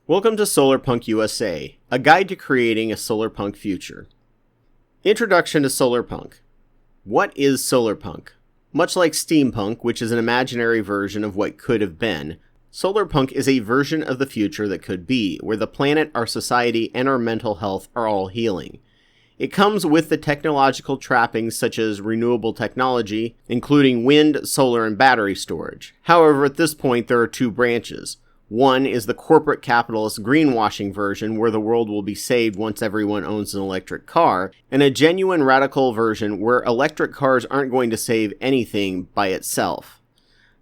Welcome to Solarpunk USA, a guide to creating a solarpunk future. Introduction to Solarpunk. What is solarpunk? Much like steampunk, which is an imaginary version of what could have been, solarpunk is a version of the future that could be, where the planet, our society, and our mental health are all healing. It comes with the technological trappings such as renewable technology, including wind, solar, and battery storage. However, at this point there are two branches. One is the corporate capitalist greenwashing version, where the world will be saved once everyone owns an electric car, and a genuine radical version where electric cars aren't going to save anything by itself.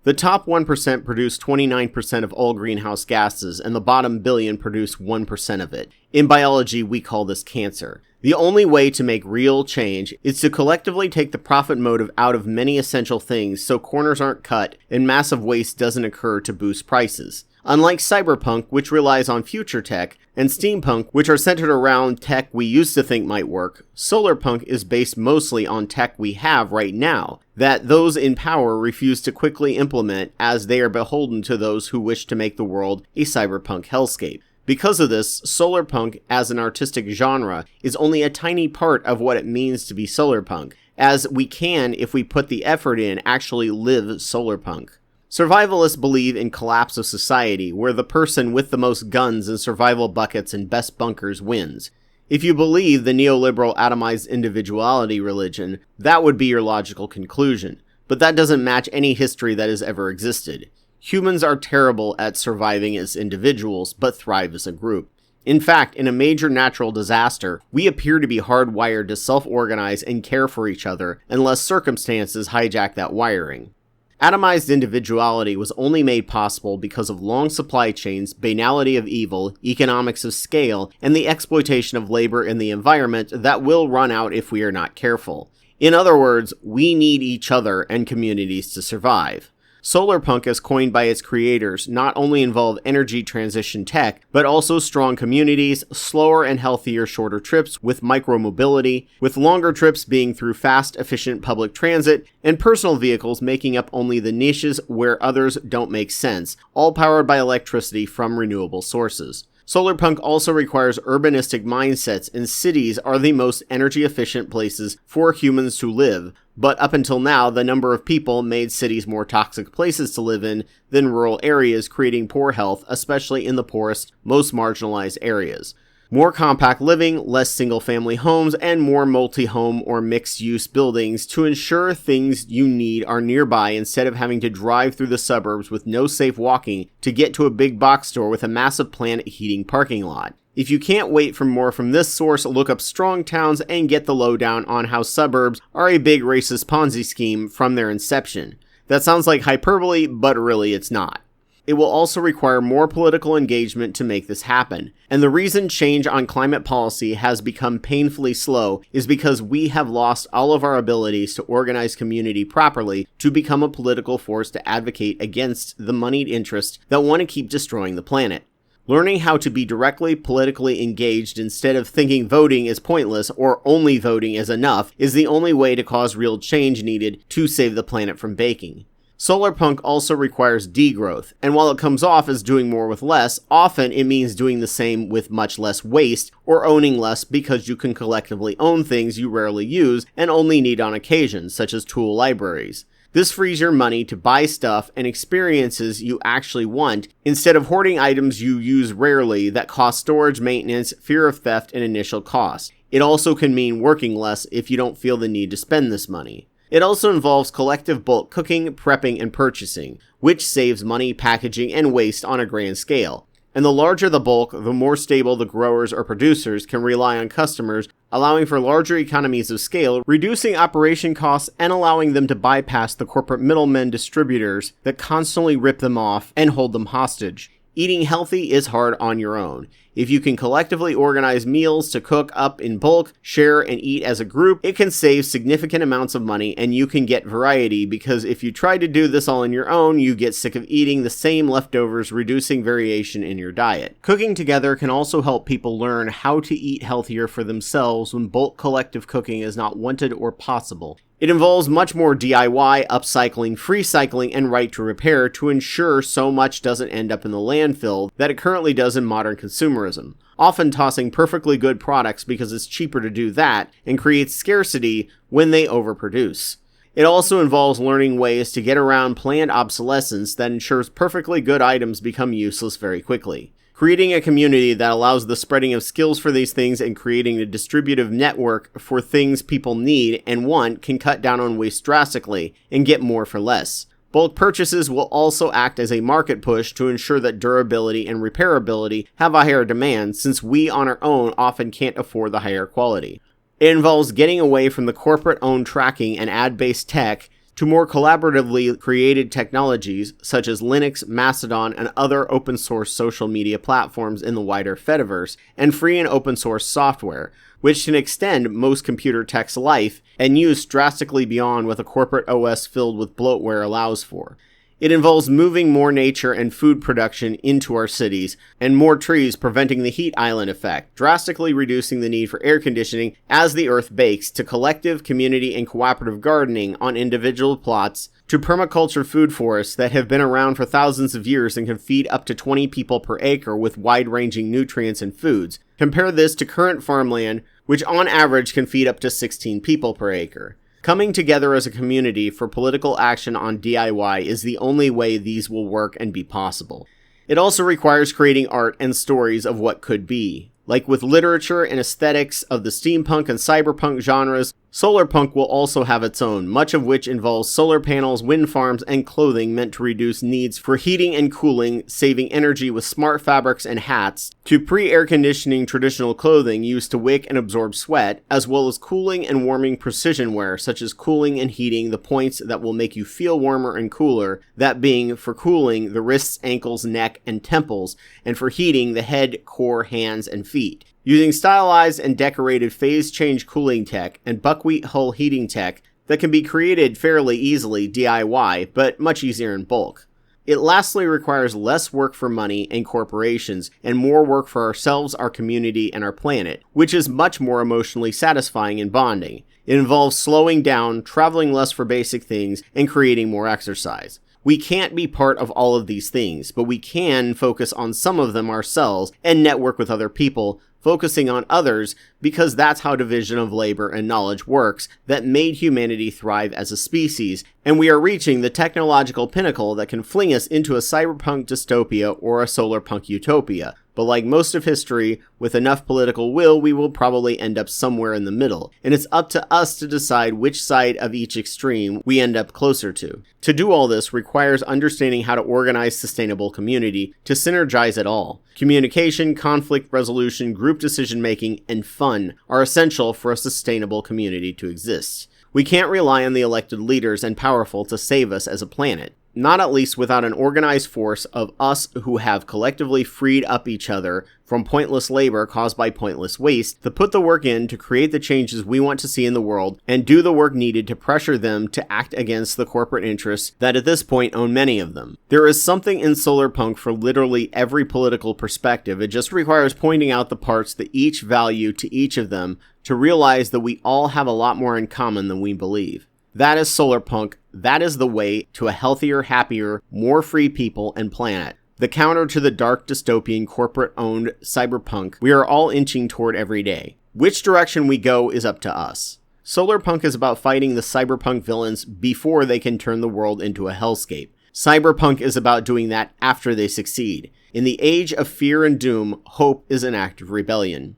The top 1% produce 29% of all greenhouse gases, and the bottom billion produce 1% of it. In biology, we call this cancer. The only way to make real change is to collectively take the profit motive out of many essential things so corners aren't cut and massive waste doesn't occur to boost prices. Unlike cyberpunk, which relies on future tech, and steampunk, which are centered around tech we used to think might work, solarpunk is based mostly on tech we have right now, that those in power refuse to quickly implement as they are beholden to those who wish to make the world a cyberpunk hellscape. Because of this, solarpunk as an artistic genre is only a tiny part of what it means to be solarpunk, as we can, if we put the effort in, actually live solarpunk. Survivalists believe in collapse of society, where the person with the most guns and survival buckets and best bunkers wins. If you believe the neoliberal atomized individuality religion, that would be your logical conclusion. But that doesn't match any history that has ever existed. Humans are terrible at surviving as individuals, but thrive as a group. In fact, in a major natural disaster, we appear to be hardwired to self-organize and care for each other unless circumstances hijack that wiring. Atomized individuality was only made possible because of long supply chains, banality of evil, economics of scale, and the exploitation of labor and the environment that will run out if we are not careful. In other words, we need each other and communities to survive. Solarpunk, as coined by its creators, not only involve energy transition tech, but also strong communities, slower and healthier shorter trips with micromobility, with longer trips being through fast, efficient public transit, and personal vehicles making up only the niches where others don't make sense, all powered by electricity from renewable sources. Solarpunk also requires urbanistic mindsets, and cities are the most energy-efficient places for humans to live, but up until now, the number of people made cities more toxic places to live in than rural areas, creating poor health, especially in the poorest, most marginalized areas. More compact living, less single-family homes, and more multi-home or mixed-use buildings to ensure things you need are nearby instead of having to drive through the suburbs with no safe walking to get to a big box store with a massive planet heating parking lot. If you can't wait for more from this source, look up Strong Towns and get the lowdown on how suburbs are a big racist Ponzi scheme from their inception. That sounds like hyperbole, but really it's not. It will also require more political engagement to make this happen. And the reason change on climate policy has become painfully slow is because we have lost all of our abilities to organize community properly to become a political force to advocate against the moneyed interests that want to keep destroying the planet. Learning how to be directly politically engaged instead of thinking voting is pointless or only voting is enough is the only way to cause real change needed to save the planet from baking. Solarpunk also requires degrowth, and while it comes off as doing more with less, often it means doing the same with much less waste, or owning less because you can collectively own things you rarely use and only need on occasion, such as tool libraries. This frees your money to buy stuff and experiences you actually want, instead of hoarding items you use rarely that cost storage, maintenance, fear of theft, and initial cost. It also can mean working less if you don't feel the need to spend this money. It also involves collective bulk cooking, prepping, and purchasing, which saves money, packaging, and waste on a grand scale. And the larger the bulk, the more stable the growers or producers can rely on customers, allowing for larger economies of scale, reducing operation costs, and allowing them to bypass the corporate middlemen distributors that constantly rip them off and hold them hostage. Eating healthy is hard on your own. If you can collectively organize meals to cook up in bulk, share, and eat as a group, it can save significant amounts of money and you can get variety, because if you try to do this all on your own, you get sick of eating the same leftovers, reducing variation in your diet. Cooking together can also help people learn how to eat healthier for themselves when bulk collective cooking is not wanted or possible. It involves much more DIY, upcycling, free cycling, and right to repair to ensure so much doesn't end up in the landfill that it currently does in modern consumerism, often tossing perfectly good products because it's cheaper to do that and creates scarcity when they overproduce. It also involves learning ways to get around planned obsolescence that ensures perfectly good items become useless very quickly. Creating a community that allows the spreading of skills for these things and creating a distributive network for things people need and want can cut down on waste drastically and get more for less. Bulk purchases will also act as a market push to ensure that durability and repairability have a higher demand, since we on our own often can't afford the higher quality. It involves getting away from the corporate-owned tracking and ad-based tech to more collaboratively created technologies such as Linux, Mastodon, and other open-source social media platforms in the wider fediverse, and free and open-source software, which can extend most computer tech's life and use drastically beyond what a corporate OS filled with bloatware allows for. It involves moving more nature and food production into our cities, and more trees preventing the heat island effect, drastically reducing the need for air conditioning as the earth bakes, to collective, community, and cooperative gardening on individual plots, to permaculture food forests that have been around for thousands of years and can feed up to 20 people per acre with wide-ranging nutrients and foods. Compare this to current farmland, which on average can feed up to 16 people per acre. Coming together as a community for political action on DIY is the only way these will work and be possible. It also requires creating art and stories of what could be. Like with literature and aesthetics of the steampunk and cyberpunk genres, Solarpunk will also have its own, much of which involves solar panels, wind farms, and clothing meant to reduce needs for heating and cooling, saving energy with smart fabrics and hats, to pre-air conditioning traditional clothing used to wick and absorb sweat, as well as cooling and warming precision wear, such as cooling and heating the points that will make you feel warmer and cooler, that being for cooling the wrists, ankles, neck, and temples, and for heating the head, core, hands, and feet. Using stylized and decorated phase change cooling tech and buckwheat hull heating tech that can be created fairly easily DIY, but much easier in bulk. It lastly requires less work for money and corporations and more work for ourselves, our community, and our planet, which is much more emotionally satisfying and bonding. It involves slowing down, traveling less for basic things, and creating more exercise. We can't be part of all of these things, but we can focus on some of them ourselves and network with other people, focusing on others, because that's how division of labor and knowledge works that made humanity thrive as a species, and we are reaching the technological pinnacle that can fling us into a cyberpunk dystopia or a solarpunk utopia. But like most of history, with enough political will, we will probably end up somewhere in the middle, and it's up to us to decide which side of each extreme we end up closer to. To do all this requires understanding how to organize sustainable community to synergize it all. Communication, conflict resolution, group decision-making, and fun are essential for a sustainable community to exist. We can't rely on the elected leaders and powerful to save us as a planet. Not at least without an organized force of us who have collectively freed up each other from pointless labor caused by pointless waste to put the work in to create the changes we want to see in the world and do the work needed to pressure them to act against the corporate interests that at this point own many of them. There is something in Solarpunk for literally every political perspective. It just requires pointing out the parts that each value to each of them to realize that we all have a lot more in common than we believe. That is Solarpunk. That is the way to a healthier, happier, more free people and planet. The counter to the dark dystopian corporate-owned cyberpunk we are all inching toward every day. Which direction we go is up to us. Solarpunk is about fighting the cyberpunk villains before they can turn the world into a hellscape. Cyberpunk is about doing that after they succeed. In the age of fear and doom, hope is an act of rebellion.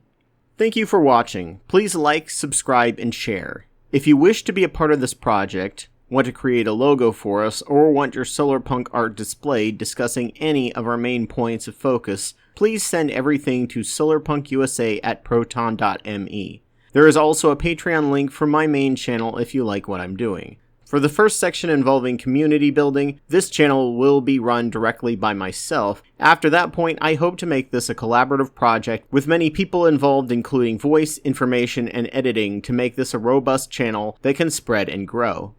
Thank you for watching. Please like, subscribe, and share. If you wish to be a part of this project, want to create a logo for us, or want your Solarpunk art displayed discussing any of our main points of focus, please send everything to solarpunkusa@proton.me. There is also a Patreon link for my main channel if you like what I'm doing. For the first section involving community building, this channel will be run directly by myself. After that point, I hope to make this a collaborative project with many people involved, including voice, information, and editing, to make this a robust channel that can spread and grow.